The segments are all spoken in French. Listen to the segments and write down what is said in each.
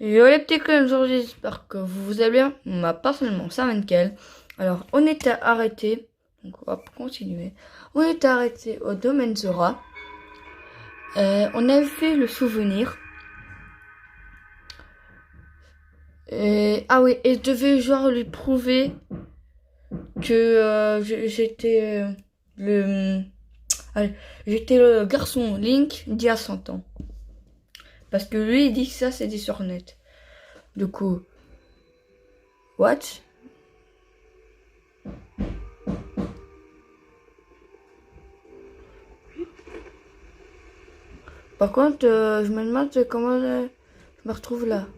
Yo les petits comme aujourd'hui, j'espère que vous vous allez bien. Moi personnellement ça va nickel. Alors on était arrêté, donc on va continuer. On était arrêté au domaine Zora. On avait fait le souvenir. Ah oui, et je devais genre lui prouver que j'étais le allez, j'étais le garçon Link d'il y a 100 ans. Parce que lui il dit que ça c'était sur net. Du coup, what? Par contre, je me demande comment je me retrouve là.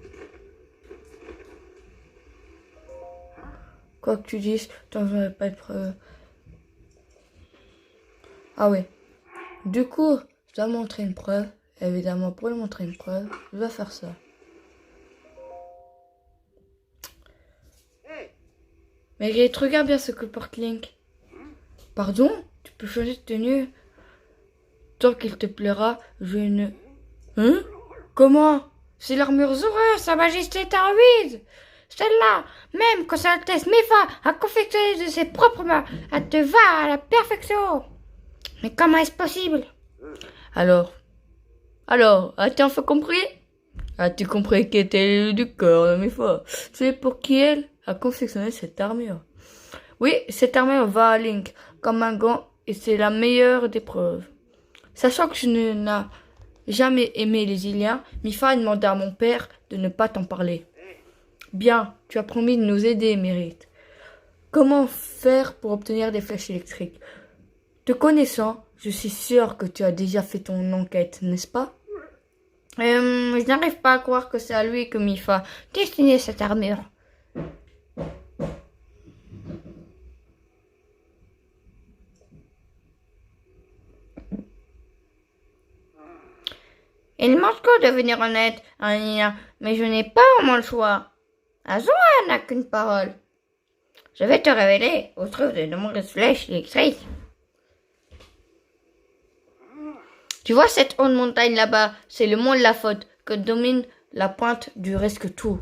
Quoi que tu dises, tant je n'aurais pas de preuve. Ah ouais. Du coup, je dois montrer une preuve. Évidemment, pour lui montrer une preuve, je vais faire ça. Mais regarde bien ce que porte Link. Pardon? Tu peux changer de tenue? Tant qu'il te plaira, je ne... Hein? Comment? C'est l'armure Zora, Sa Majesté Tarouise! Celle-là, même quand sa Altesse Mifa a confectionné de ses propres mains, elle te va à la perfection! Mais comment est-ce possible? Alors, as-tu enfin compris? As-tu compris qui était l'élu du corps de Mifa? C'est pour qui elle a confectionné cette armure. Oui, cette armure va à Link comme un gant et c'est la meilleure des preuves. Sachant que je n'ai jamais aimé les Iliens, Mifa a demandé à mon père de ne pas t'en parler. Bien, tu as promis de nous aider, Mérite. Comment faire pour obtenir des flèches électriques? Te connaissant, je suis sûre que tu as déjà fait ton enquête, n'est-ce pas? Je n'arrive pas à croire que c'est à lui que Mifa destiné cette armure. Il manque de devenir honnête, Anina, mais je n'ai pas vraiment le choix. Azura n'a qu'une parole. Je vais te révéler où se trouvent de nombreuses flèches électriques. Tu vois cette haute montagne là-bas, c'est le mont de la Faute que domine la pointe du risque tout.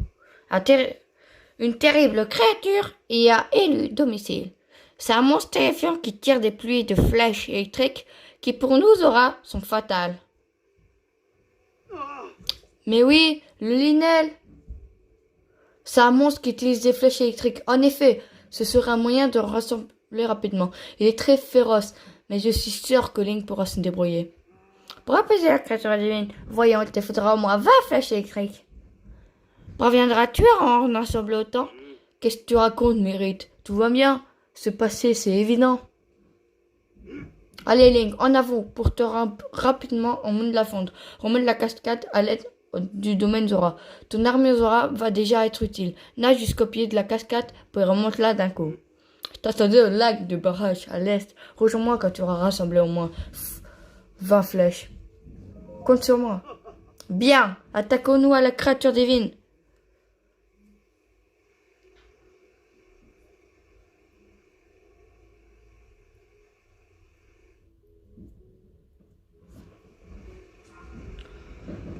Une terrible créature y a élu domicile. C'est un monstre terrifiant qui tire des pluies de flèches électriques qui pour nous Zora sont fatales. Mais oui, le Linel. C'est un monstre qui utilise des flèches électriques. En effet, ce serait un moyen de le rassembler rapidement. Il est très féroce, mais je suis sûre que Link pourra se débrouiller. Pour apaiser la créature divine, voyons, il te faudra au moins 20 flèches électriques. Parviendras-tu à en assembler autant? Qu'est-ce que tu racontes, Mérite? Tout va bien. Ce passé, c'est évident. Allez, Link, en avant pour te rendre rapidement au monde de la fonte. Remonte la cascade à l'aide du domaine Zora. Ton armure Zora va déjà être utile. Nage jusqu'au pied de la cascade pour remonter là d'un coup. Je t'attendais au lac de barrage à l'est. Rejoins-moi quand tu auras rassemblé au moins 20 flèches. Compte sur moi. Bien, attaquons-nous à la créature divine.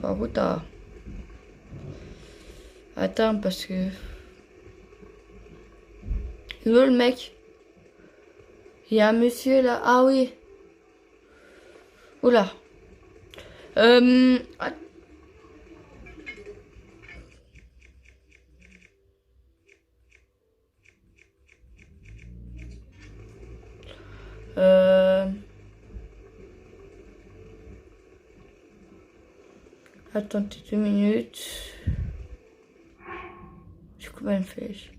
Par où t'as... Attends, parce que... Il veut le mec. Il y a un monsieur là. Ah oui. Oula. Euh... Attends 2 minutes. J'ai combien de flèches?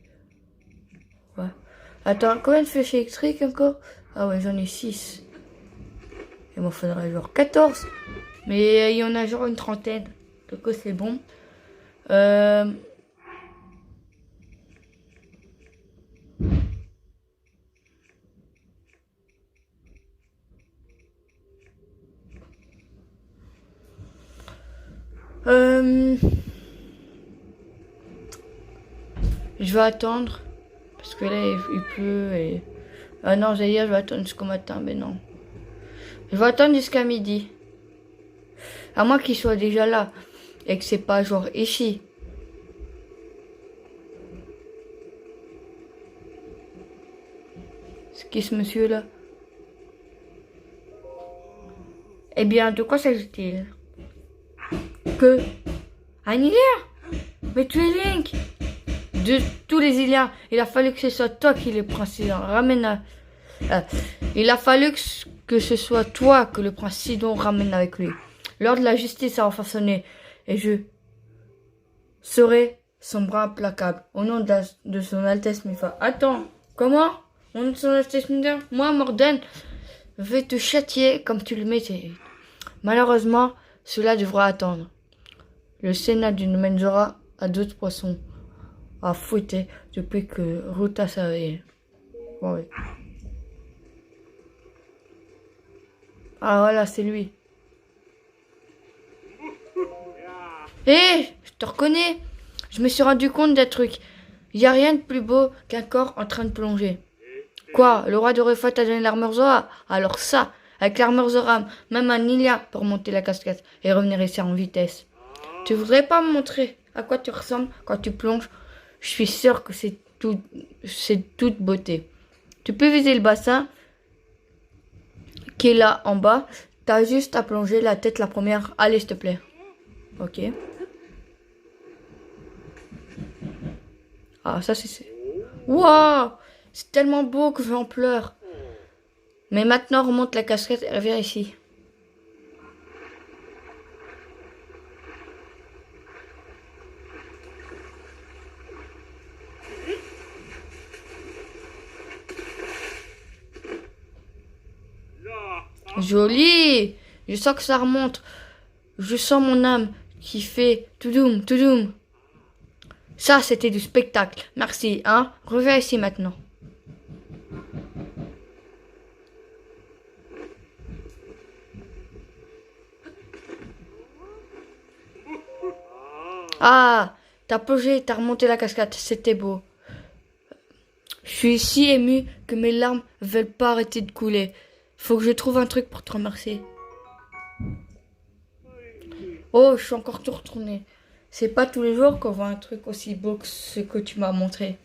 Ouais. Attends, combien de flèches électriques encore? Ah ouais, j'en ai 6. Il m'en faudrait genre 14. Mais il y en a genre une trentaine. Donc c'est bon. Euh... Je vais attendre. Parce que là, il pleut et... Ah non, j'allais dire, je vais attendre jusqu'au matin, mais non. Je vais attendre jusqu'à midi. À moins qu'il soit déjà là. Et que c'est pas genre ici. Qui est ce monsieur-là? Eh bien, de quoi s'agit-il? Que... Un Ilia? Mais tu es Link! De tous les Iliens, il a fallu que ce soit toi qui le prince Sidon ramène à... il a fallu que ce soit toi que le prince Sidon ramène avec lui. L'ordre de la justice a enfin sonné, et je serai son bras implacable, au nom de son Altesse Mifa. Attends, comment? Au nom de son Altesse Mifa? Moi, Morden, vais te châtier comme tu le mérites. Malheureusement, cela devra attendre. Le Sénat du Menzora a d'autres poissons à fouetter depuis que Ruta s'est réveillée. Ouais. Ah voilà, c'est lui. Hé, je te reconnais. Je me suis rendu compte d'un truc. Il n'y a rien de plus beau qu'un corps en train de plonger. Quoi, le roi de Refat a donné l'armure Zora? Alors ça, avec l'armure Zora, même un Ilia pour monter la cascade et revenir ici en vitesse. Tu voudrais pas me montrer à quoi tu ressembles quand tu plonges? Je suis sûre que c'est toute beauté. Tu peux viser le bassin qui est là en bas. T'as juste à plonger la tête la première. Allez, s'il te plaît. Ok. Ah, ça c'est... Waouh! C'est tellement beau que j'en pleure. Mais maintenant, remonte la casquette et reviens ici. Joli! Je sens que ça remonte. Je sens mon âme qui fait toudoum, toudoum. Ça, c'était du spectacle. Merci, hein? Reviens ici maintenant. Ah! T'as plongé, t'as remonté la cascade. C'était beau. Je suis si émue que mes larmes veulent pas arrêter de couler. Faut que je trouve un truc pour te remercier. Oh, je suis encore tout retourné. C'est pas tous les jours qu'on voit un truc aussi beau que ce que tu m'as montré.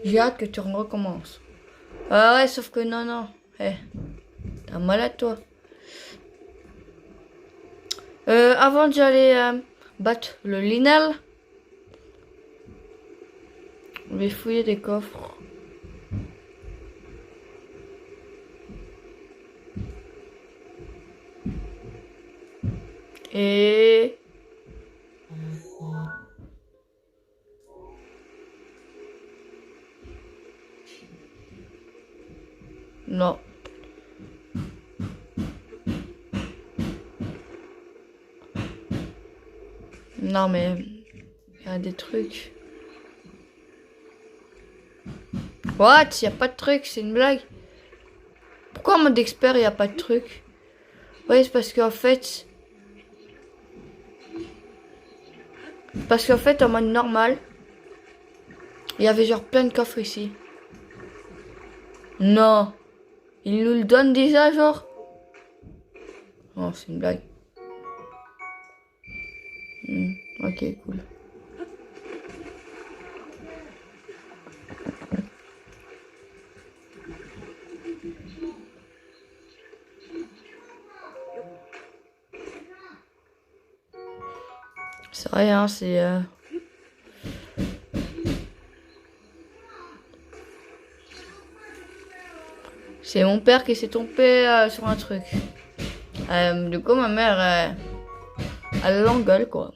J'ai hâte que tu recommences. Ah ouais, sauf que non. Eh, t'as mal à toi. Avant d'y aller battre le Linel, je vais fouiller des coffres. Et... non. Non mais... il y a des trucs. What? Il n'y a pas de truc, c'est une blague. Pourquoi en mode expert il n'y a pas de truc? Oui, c'est parce qu'en fait... en mode normal, il y avait genre plein de coffres ici. Non. Il nous le donne déjà, genre? Oh, c'est une blague. Ok, cool. C'est rien, c'est... C'est mon père qui s'est trompé sur un truc. Du coup, ma mère, elle l'engueule, quoi.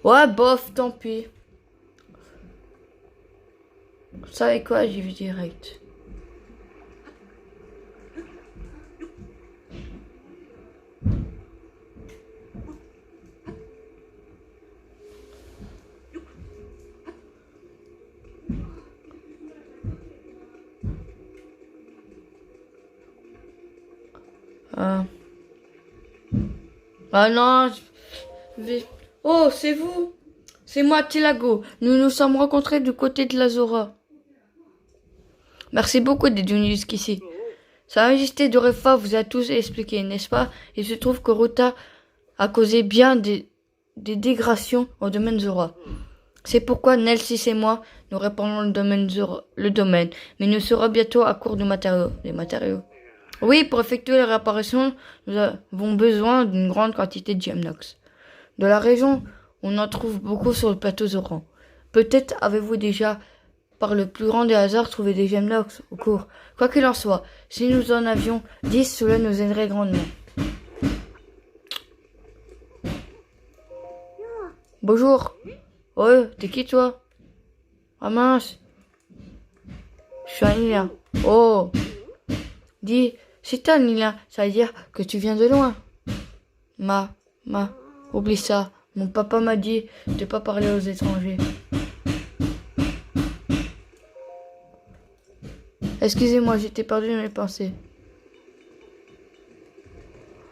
Ouais, bof, tant pis. Vous savez quoi, j'y vais direct. Ah non. Oh, c'est vous. C'est moi, Tilago. Nous nous sommes rencontrés du côté de la Zora. Merci beaucoup d'être venu jusqu'ici. Sa Majesté de Refa vous a tous expliqué, n'est-ce pas? Il se trouve que Ruta a causé bien des des dégradations au domaine Zora. C'est pourquoi Nelsis et moi, nous répandons le domaine, mais nous serons bientôt à court de matériaux. Des matériaux. Oui, pour effectuer la réparation, nous avons besoin d'une grande quantité de Gemnox. De la région, on en trouve beaucoup sur le plateau Zoran. Peut-être avez-vous déjà, par le plus grand des hasards, trouvé des Gemnox au cours. Quoi qu'il en soit, si nous en avions 10, cela nous aiderait grandement. Bonjour. Oh, t'es qui toi? Ah mince. Je suis Anila. Oh. Dis, si t'es Anila, ça veut dire que tu viens de loin. Oublie ça. Mon papa m'a dit de pas parler aux étrangers. Excusez-moi, j'étais perdu dans mes pensées.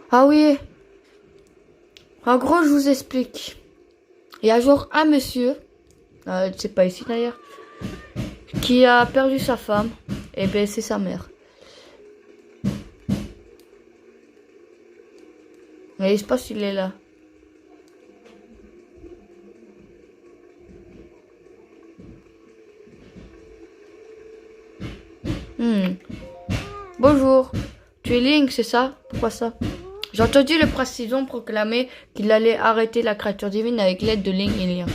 Ah oui. En gros, je vous explique. Il y a genre un monsieur, c'est pas ici d'ailleurs, qui a perdu sa femme. Et ben c'est sa mère. Mais il se passe, il est là. Bonjour. Tu es Link, c'est ça? Pourquoi ça? J'ai entendu le prince Sidon proclamer qu'il allait arrêter la créature divine avec l'aide de Link et Lien.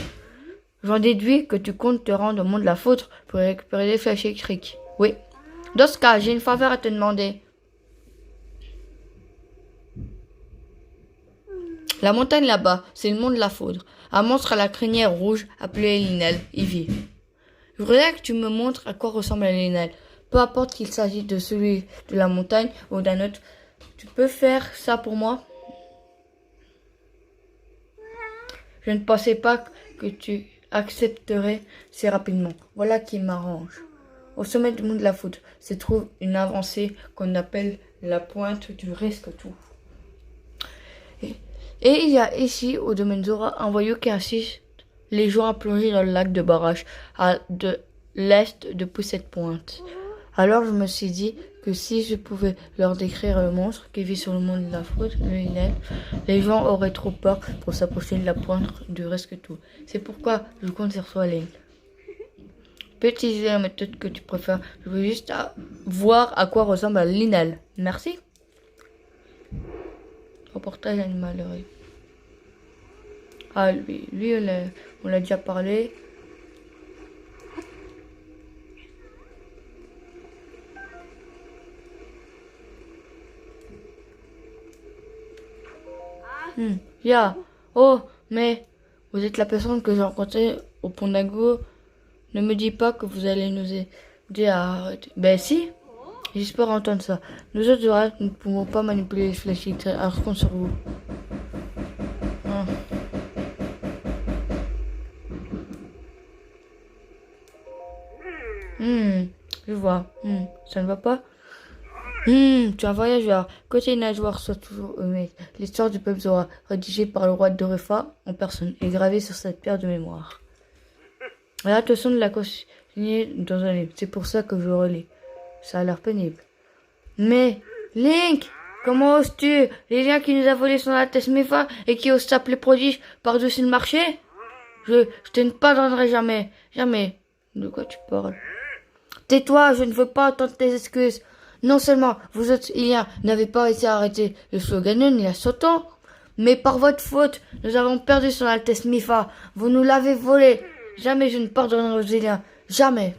J'en déduis que tu comptes te rendre au monde de la foudre pour récupérer les flèches électriques. Oui. Dans ce cas, j'ai une faveur à te demander. La montagne là-bas, c'est le monde de la foudre. Un monstre à la crinière rouge appelé Linel. Il vit. Je voudrais que tu me montres à quoi ressemble Linel. Peu importe qu'il s'agisse de celui de la montagne ou d'un autre. Tu peux faire ça pour moi? Je ne pensais pas que tu accepterais si rapidement. Voilà qui m'arrange. Au sommet du monde de la foudre se trouve une avancée qu'on appelle la pointe du risque tout. Et il y a ici, au domaine Zora, un voyou qui insiste les gens à plonger dans le lac de barrage, à de l'est depuis cette pointe. Alors je me suis dit que si je pouvais leur décrire le monstre qui vit sur le monde de la foudre, les gens auraient trop peur pour s'approcher de la pointe du risque tout. C'est pourquoi je compte sur toi, Link. Peux utiliser la méthode que tu préfères. Je veux juste voir à quoi ressemble Linel. Merci. Reportage animal. Ah, lui on l'a déjà parlé. Yeah. Oh, mais vous êtes la personne que j'ai rencontrée au pont d'Ago. Ne me dis pas que vous allez nous aider à arrêter. Ben si. J'espère entendre ça. Nous autres, nous ne pouvons pas manipuler les flèches électriques. Alors je compte sur vous. Je vois. Ça ne va pas? Tu es un voyageur. Côté nageoire, sois toujours honnête. L'histoire du peuple Zora, rédigée par le roi de Dorefa en personne, est gravée sur cette pierre de mémoire. L'attention de la consignée dans un livre. C'est pour ça que je relis. Ça a l'air pénible. Mais, Link, comment oses-tu? Les liens qui nous a volés son Altesse Mifa et qui osent s'appeler prodige par-dessus le marché? Je te ne pardonnerai jamais. Jamais. De quoi tu parles? Tais-toi, je ne veux pas entendre tes excuses. Non seulement vous autres Iliens n'avez pas réussi à arrêter le Sloganon il y a 100 ans, mais par votre faute, nous avons perdu son Altesse Mifa. Vous nous l'avez volé. Jamais je ne pardonnerai aux Iliens. Jamais.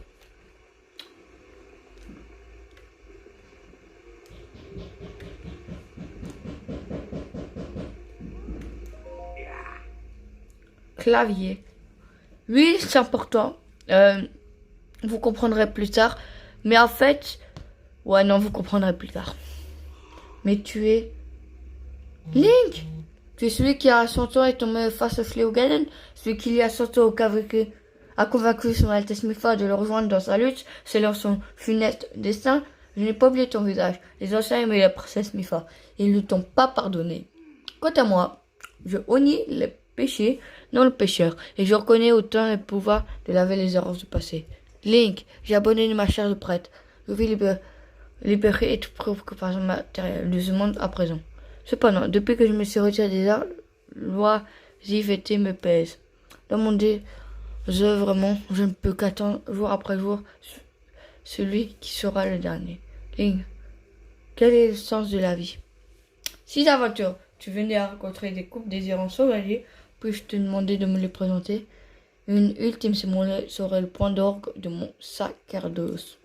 Clavier. Oui, c'est important. Vous comprendrez plus tard. Mais en fait... Ouais, non, vous comprendrez plus tard. Mais tu es... Link! Tu es celui qui à 100 ans est tombé face au fléau Ganon. Celui qui il y a 100 ans a convaincu son Altesse Mifa de le rejoindre dans sa lutte, selon son funeste destin. Je n'ai pas oublié ton visage. Les anciens aimaient la princesse Mifa. Ils ne t'ont pas pardonné. Quant à moi, je honnie les péchés dans le pécheur. Et je reconnais autant le pouvoir de laver les erreurs du passé. Link, j'ai abandonné ma chair de prêtre. Je vais libérer et toute préoccupation matérielle de ce monde à présent. Cependant, depuis que je me suis retiré des lois anxiétés me pèsent. Dans mon désœuvrement, je ne peux qu'attendre jour après jour celui qui sera le dernier. Link, quel est le sens de la vie? Si d'aventure tu venais à rencontrer des couples désirant s'engager, puis-je te demander de me les présenter? Une ultime symbole serait le point d'orgue de mon sacerdoce.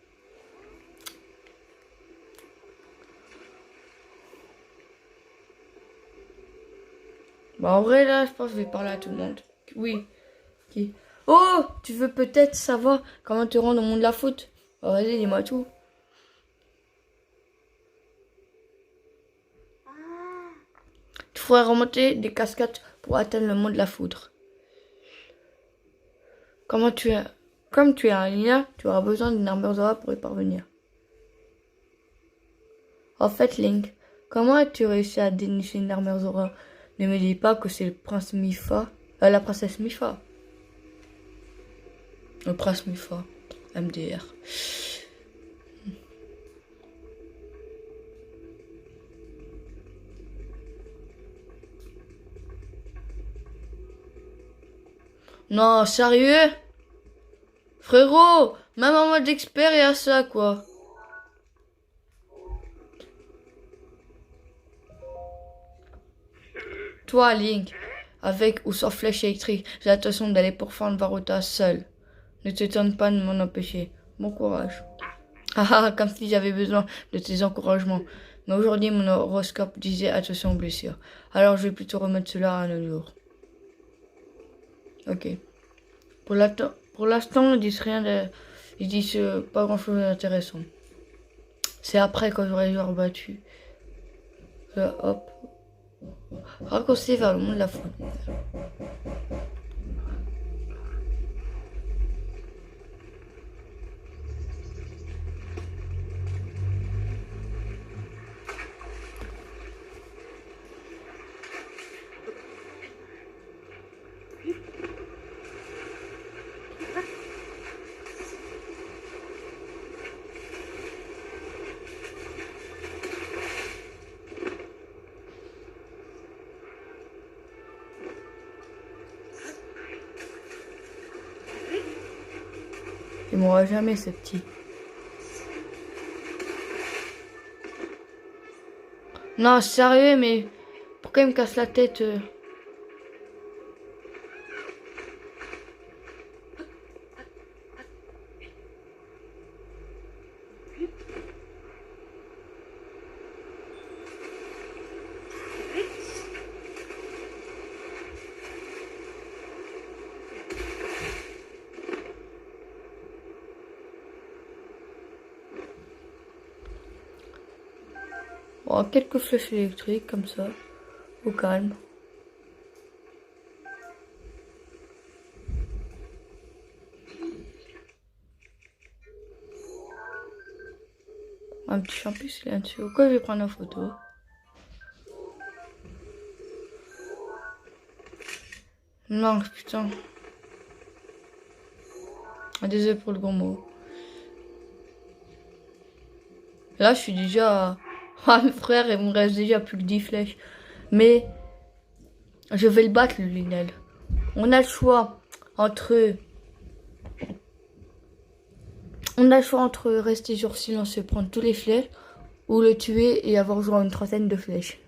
Bah en vrai là, je pense que je vais parler à tout le monde. Oui. Qui? Oh, tu veux peut-être savoir comment te rendre au monde de la foot? Oh, vas-y, dis-moi tout. Tu ferais remonter des cascades pour atteindre le monde de la foudre. Comme tu es un lien, tu auras besoin d'une armure Zora pour y parvenir. En fait, Link, comment as-tu réussi à dénicher une armure Zora? Ne me dis pas que c'est le prince Mifa, la princesse Mifa. Le prince Mifa, MDR. Non, sérieux? Frérot, même en mode expert, il y a ça, quoi. Toi, Link, avec ou sans flèche électrique, j'ai l'intention d'aller pourfendre Varota seul. Ne te tente pas de m'en empêcher. Bon courage. Ah, comme si j'avais besoin de tes encouragements. Mais aujourd'hui, mon horoscope disait attention aux blessures. Alors, je vais plutôt remettre cela à un autre jour. Ok. Pour l'instant, ils disent rien de... Ils disent pas grand-chose d'intéressant. C'est après quand j'aurai genre battu. Hop. Raccourci vers le monde de la foule. Il m'aura jamais ce petit. Non, sérieux, mais pourquoi il me casse la tête Bon, quelques flèches électriques comme ça, au calme. Un petit champus là-dessus. Pourquoi je vais prendre une photo? Non, putain. Ah, désolé pour le gros mot. Là, je suis déjà... Ah, mes frères, il me reste déjà plus que 10 flèches. Mais je vais le battre, le Lunel. On a le choix entre... On a le choix entre rester sur silence et prendre tous les flèches, ou le tuer et avoir genre une trentaine de flèches.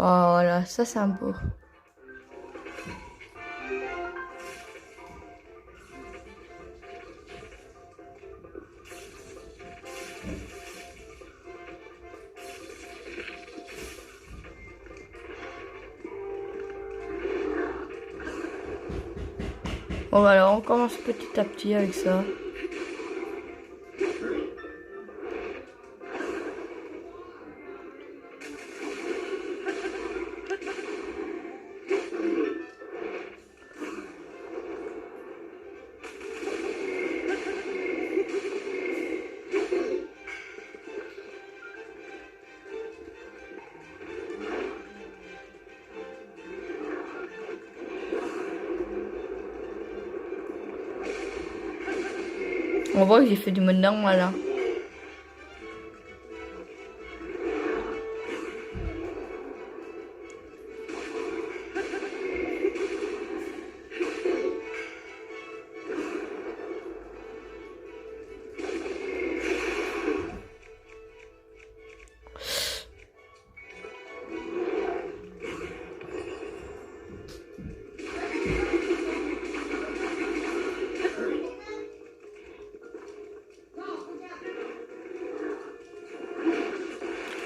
Oh, voilà, ça c'est un beau. Bon, alors on commence petit à petit avec ça. On voit que j'ai fait du mode normal là.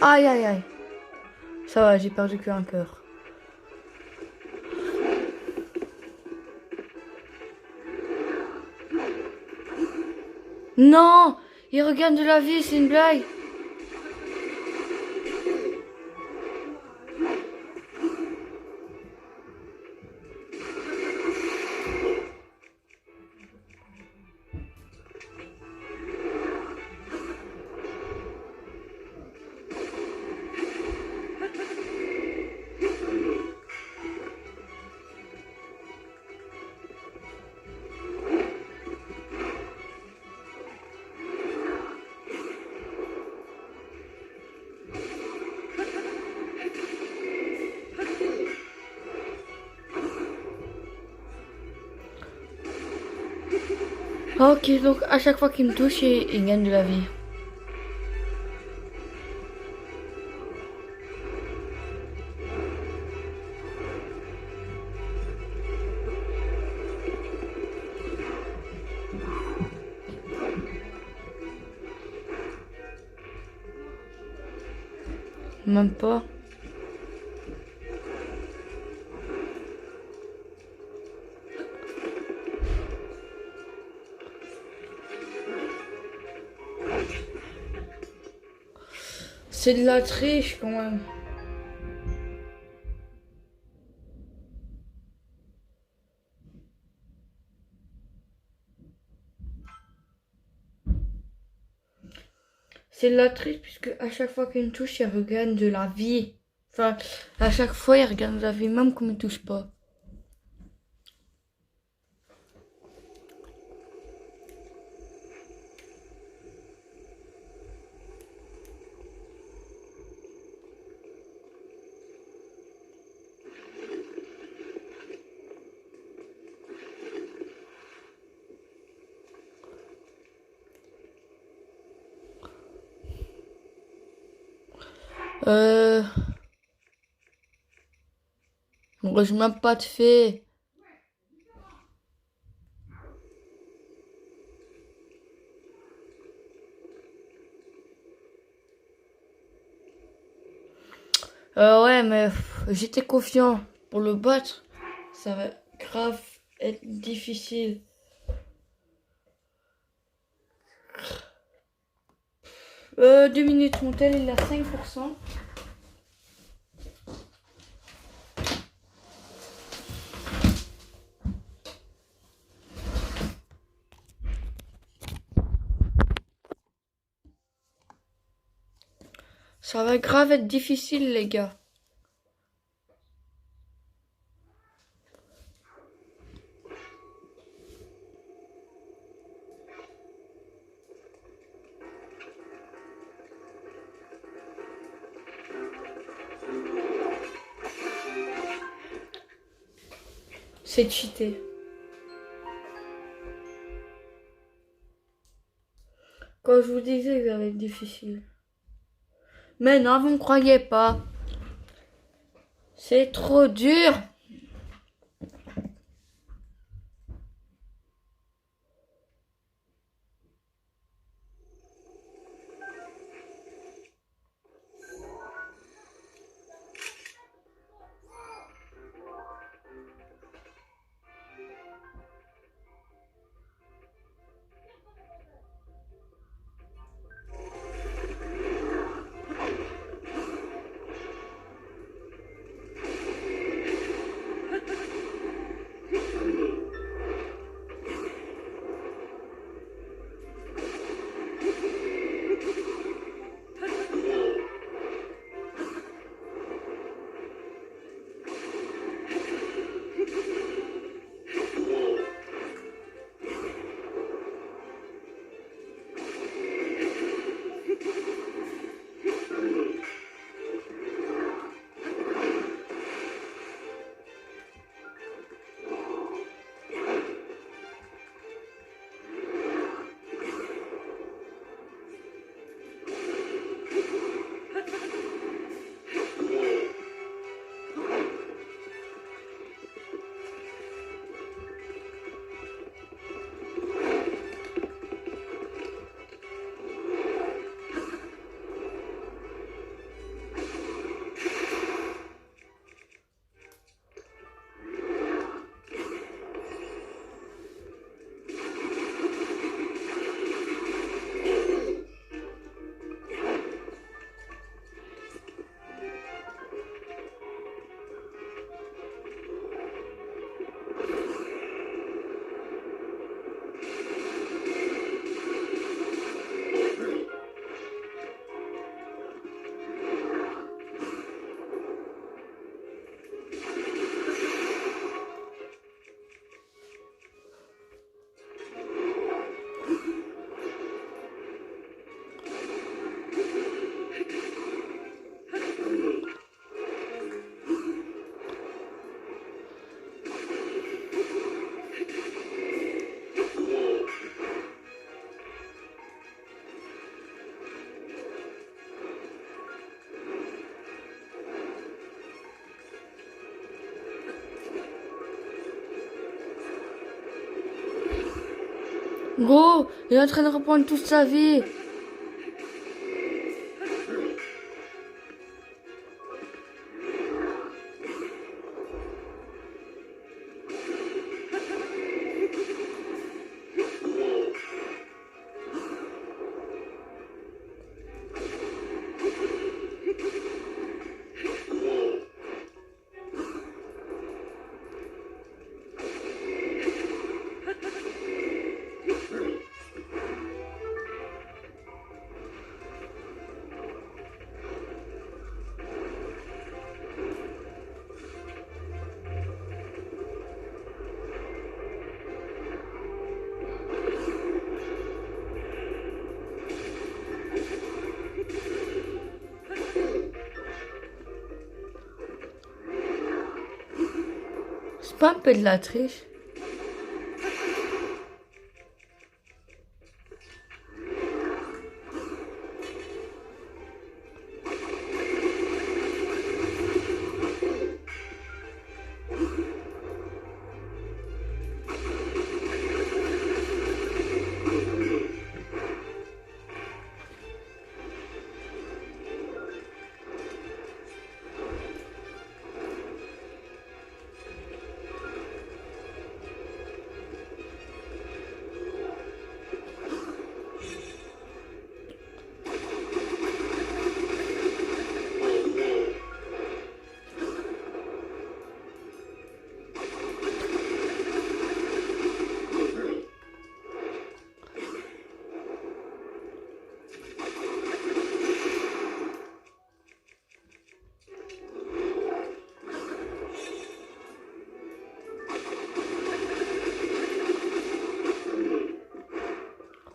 Aïe aïe aïe. Ça va, j'ai perdu qu'un cœur. Non, il regagne de la vie, c'est une blague. Ok, donc à chaque fois qu'il me touche, il gagne de la vie. Même pas. C'est de la triche quand même. C'est de la triche puisque à chaque fois qu'il me touche, il regagne de la vie. Enfin, à chaque fois, il regagne de la vie, même quand il me touche pas. Je même pas de fée. Ouais, mais j'étais confiant pour le battre. Ça va grave être difficile. 2 minutes, mon tel il a 5%. Ça va grave être difficile, les gars. C'est cheaté. Quand je vous disais que ça allait être difficile. Mais non, vous ne croyez pas. C'est trop dur. Gros, il est en train de reprendre toute sa vie. C'est pas un peu de la triche?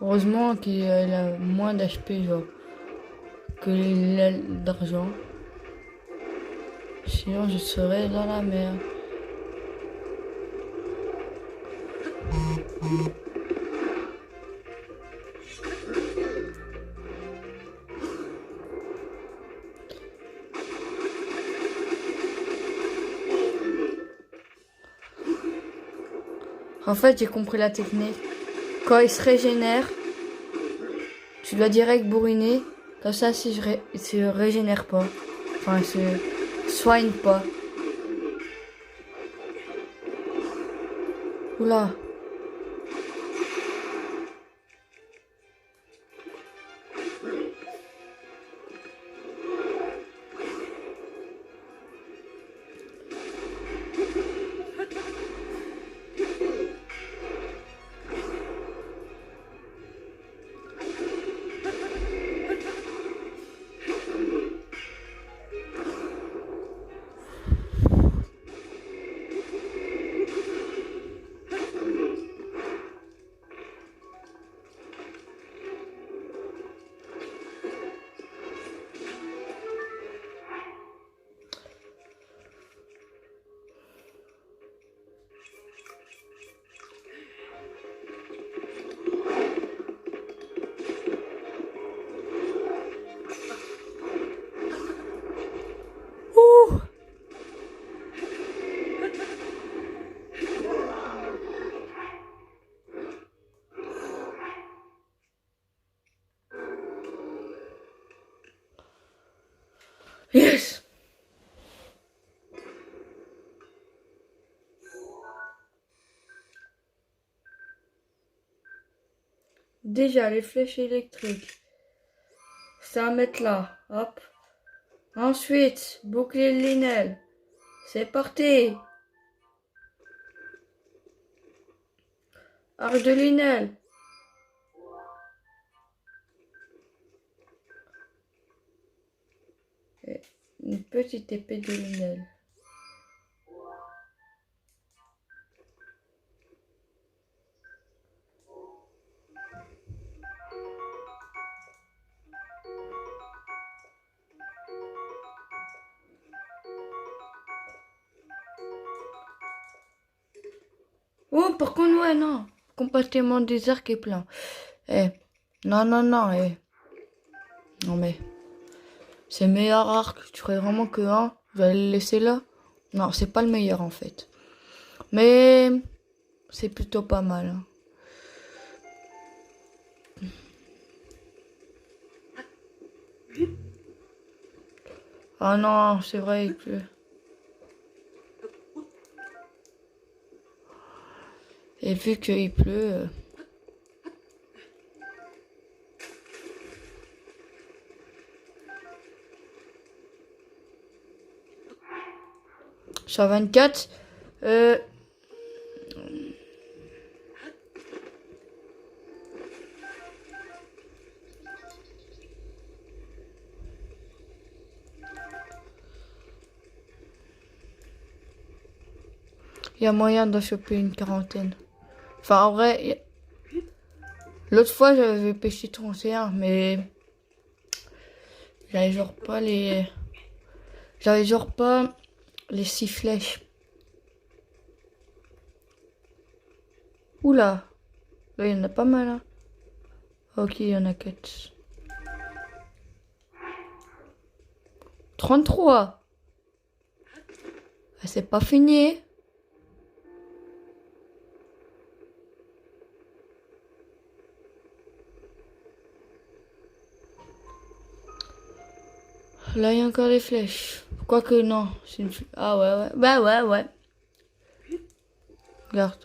Heureusement qu'il a moins d'HP, genre, que l'aile d'argent. Sinon, je serais dans la merde. En fait, j'ai compris la technique. Quand il se régénère, tu dois direct bourriner. Comme ça, si il se régénère pas. Enfin, il se soigne pas. Oula. Ouh. Yes. Déjà, les flèches électriques. C'est à mettre là. Hop. Ensuite, bouclier de Linel. C'est parti. Arc de Linel. Et une petite épée de Linel. Oh, par contre, ouais, non. Compartiment des arcs est plein. Eh, non, non, non, eh. Non, mais c'est le meilleur arc. Tu ferais vraiment que un. Je vais le laisser là. Non, c'est pas le meilleur en fait. Mais c'est plutôt pas mal. Hein. Ah non, c'est vrai, il pleut. Et vu qu'il pleut... je suis à 24. Il y a moyen d'en choper une quarantaine. Enfin, en vrai, l'autre fois, j'avais pêché 31, mais j'avais genre pas les... J'avais genre pas les 6 flèches. Oula, là, il y en a pas mal, hein. Ok, il y en a 4. 33. Ah, c'est pas fini. Là, il y a encore des flèches. Quoique, non. C'est une... Ah ouais, ouais. Bah ouais, ouais. Regarde.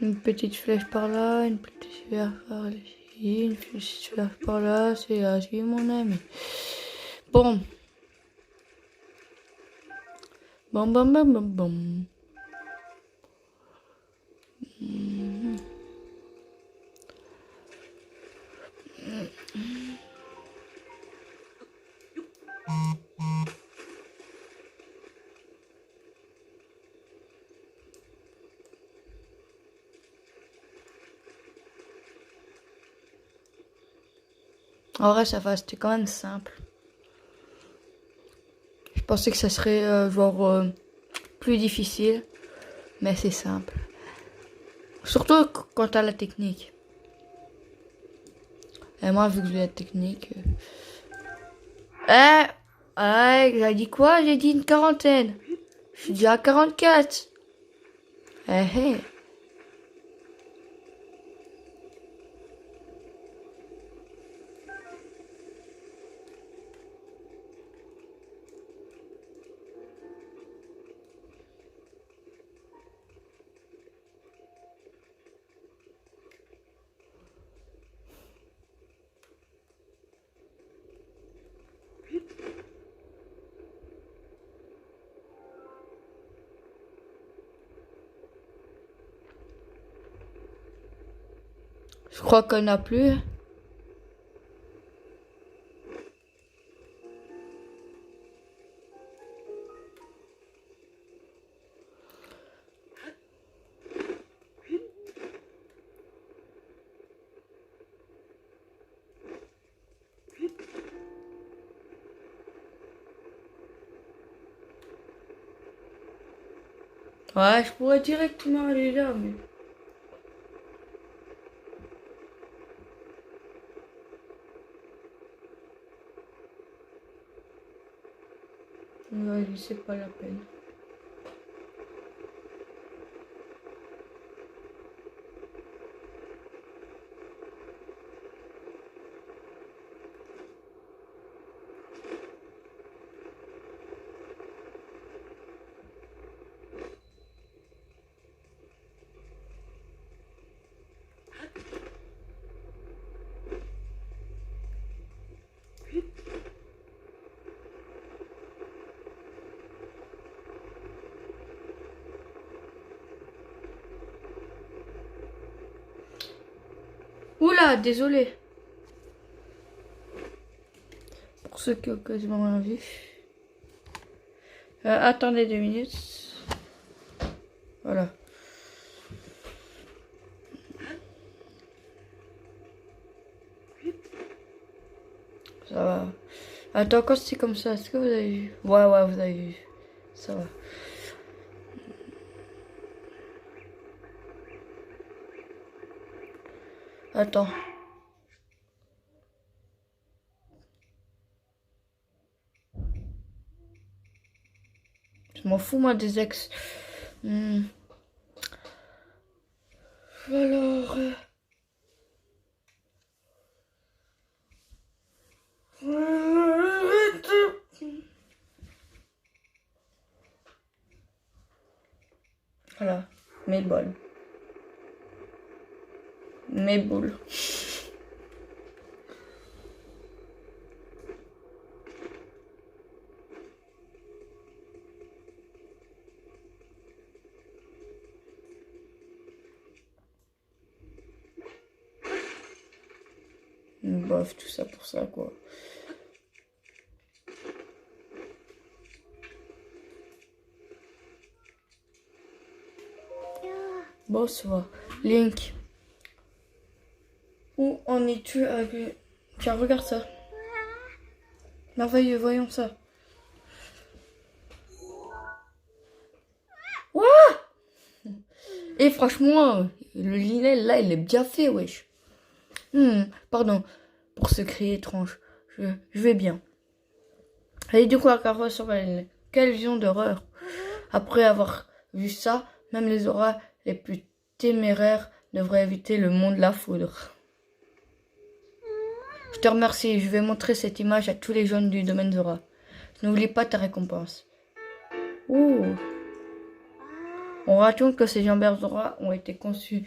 Une petite flèche par là, une petite flèche par ici, une petite flèche par là, c'est ainsi mon ami. Bon. Bon, bon, bon, bon, bon. En vrai, ça va, c'était quand même simple. Je pensais que ça serait plus difficile, mais c'est simple. Surtout quand t'as la technique. Et moi, vu que j'ai la technique... j'ai dit quoi? J'ai dit une quarantaine. Je suis déjà à 44. Eh, eh. Je crois qu'on n'a plus. Ouais, je pourrais directement aller là, mais... Ouais, c'est pas la peine. Oula, désolé. Pour ceux qui ont quasiment rien vu. Attendez 2 minutes. Voilà. Ça va. Attends, quand c'est comme ça, est-ce que vous avez vu? Ouais, ouais, vous avez vu. Ça va. Attends. Je m'en fous, moi, des ex. Alors... Voilà, mes bols. Mes boules. Bof, tout ça pour ça, quoi. Bon, ça va. Link. Où en es-tu avec... Tiens, regarde ça. Merveilleux, voyons ça. Ouah! Et franchement, le linet, là, il est bien fait, wesh. Pardon pour ce cri étrange. Je vais bien. Et du coup, la carrosse sur la ligne. Quelle vision d'horreur. Après avoir vu ça, même les auras les plus téméraires devraient éviter le monde de la foudre. Je te remercie. Je vais montrer cette image à tous les jeunes du domaine Zora. N'oublie pas ta récompense. Ouh. On raconte que ces jambières Zora ont été conçus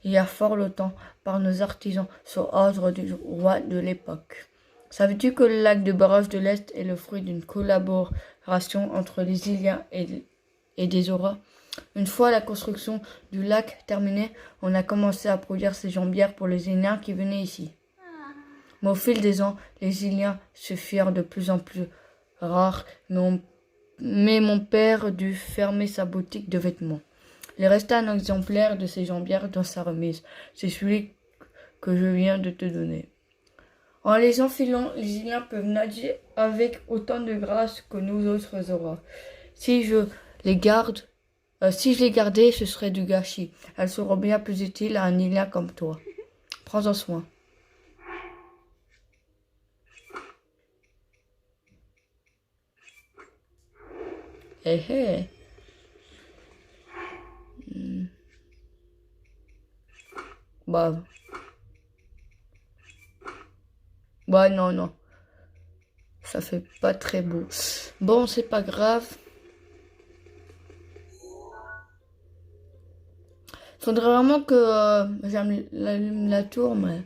il y a fort longtemps par nos artisans sur ordre du roi de l'époque. Savais-tu que le lac de barrage de l'Est est le fruit d'une collaboration entre les Iliens et des Zoras? Une fois la construction du lac terminée, on a commencé à produire ces jambières pour les Iliens qui venaient ici. Mais au fil des ans, les Iliens se firent de plus en plus rares, mais mon père dut fermer sa boutique de vêtements. Il restait un exemplaire de ces jambières dans sa remise. C'est celui que je viens de te donner. En les enfilant, les Iliens peuvent nager avec autant de grâce que nous autres Zora. Si je les gardais, ce serait du gâchis. Elles seront bien plus utiles à un Ilien comme toi. Prends-en soin. Hé hé. Bah. Bah non, non. Ça fait pas très beau. Bon, c'est pas grave. Faudrait vraiment que j'allume la tour, mais...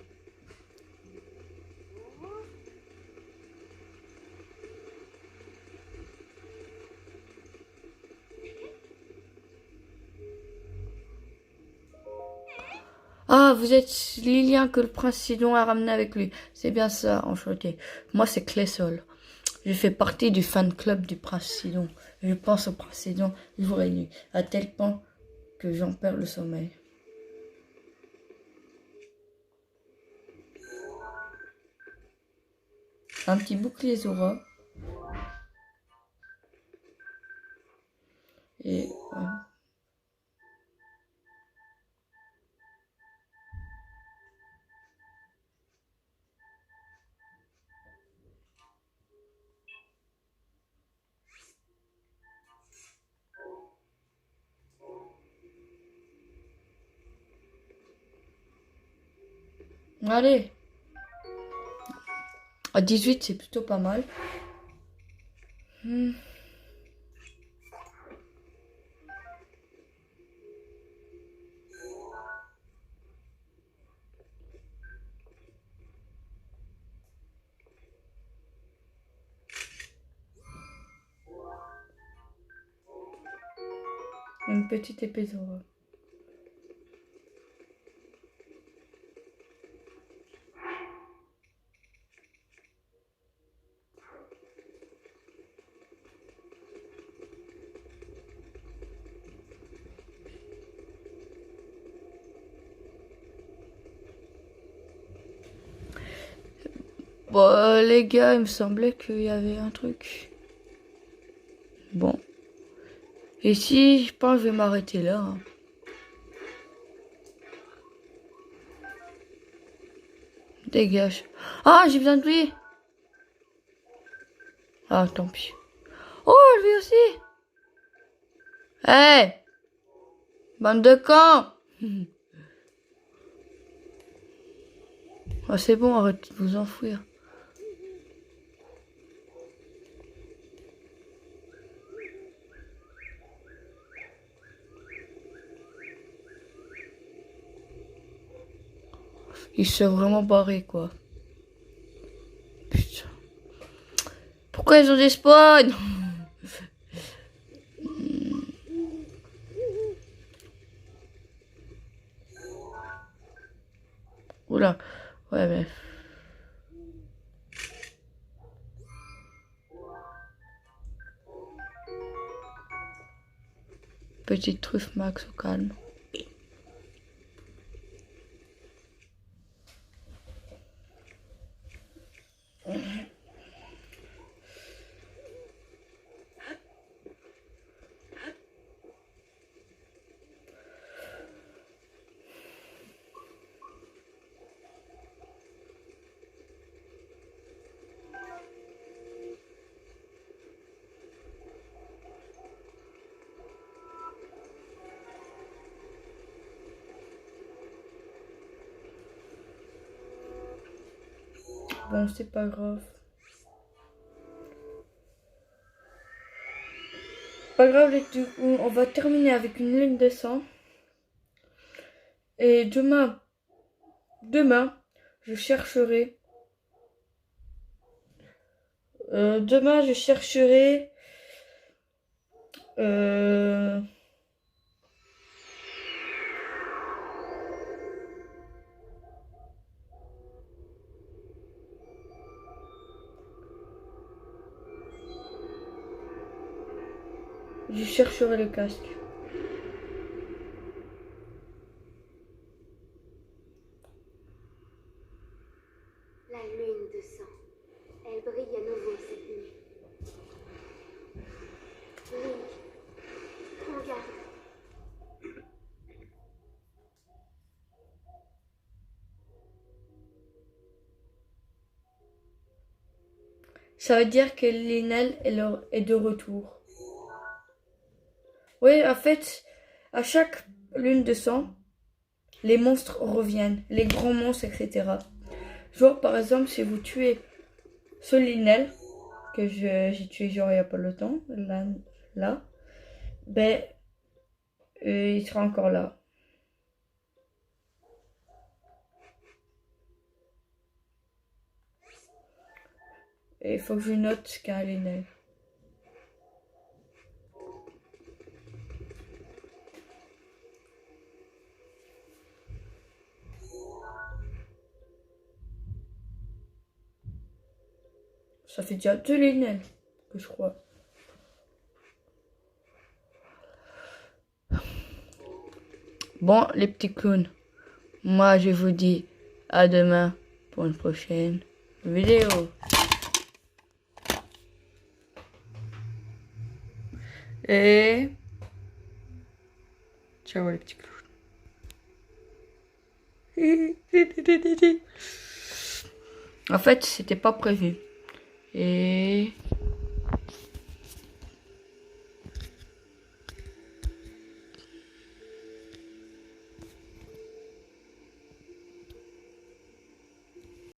Ah, vous êtes Lilien que le prince Sidon a ramené avec lui. C'est bien ça, enchanté. Moi, c'est Clésol. Je fais partie du fan club du prince Sidon. Je pense au prince Sidon jour et nuit, à tel point que j'en perds le sommeil. Un petit bouclier Zora. Et... Allez. À 18, c'est plutôt pas mal. Une petite épée Zora. Bon, les gars, il me semblait qu'il y avait un truc. Bon. Ici, je pense que je vais m'arrêter là. Dégage. Ah, j'ai besoin de lui. Ah, tant pis. Oh, lui aussi. Hey, bande de cons. Ah, c'est bon, arrêtez de vous enfouir. Ils se sont vraiment barrés, quoi. Putain. Pourquoi ils ont des spawns? Oula. Ouais, mais... Petite truffe max au calme. Bon, c'est pas grave. Pas grave, les tout. On va terminer avec une lune de sang. Et demain, je chercherai. Demain, je chercherai. Euh, je chercherai le casque. La lune de sang. Elle brille à nouveau cette nuit. Link, prends garde. Ça veut dire que Linel est de retour. Oui, en fait, à chaque lune de sang, les monstres reviennent, les grands monstres, etc. Genre, par exemple, si vous tuez ce Linel, que j'ai tué genre il n'y a pas longtemps, là, ben, il sera encore là. Et il faut que je note ce qu'a un Linel. Ça fait déjà 2 Linel, que je crois. Bon, les petits clowns, moi je vous dis à demain pour une prochaine vidéo. Et ciao les petits clowns. En fait, c'était pas prévu. Et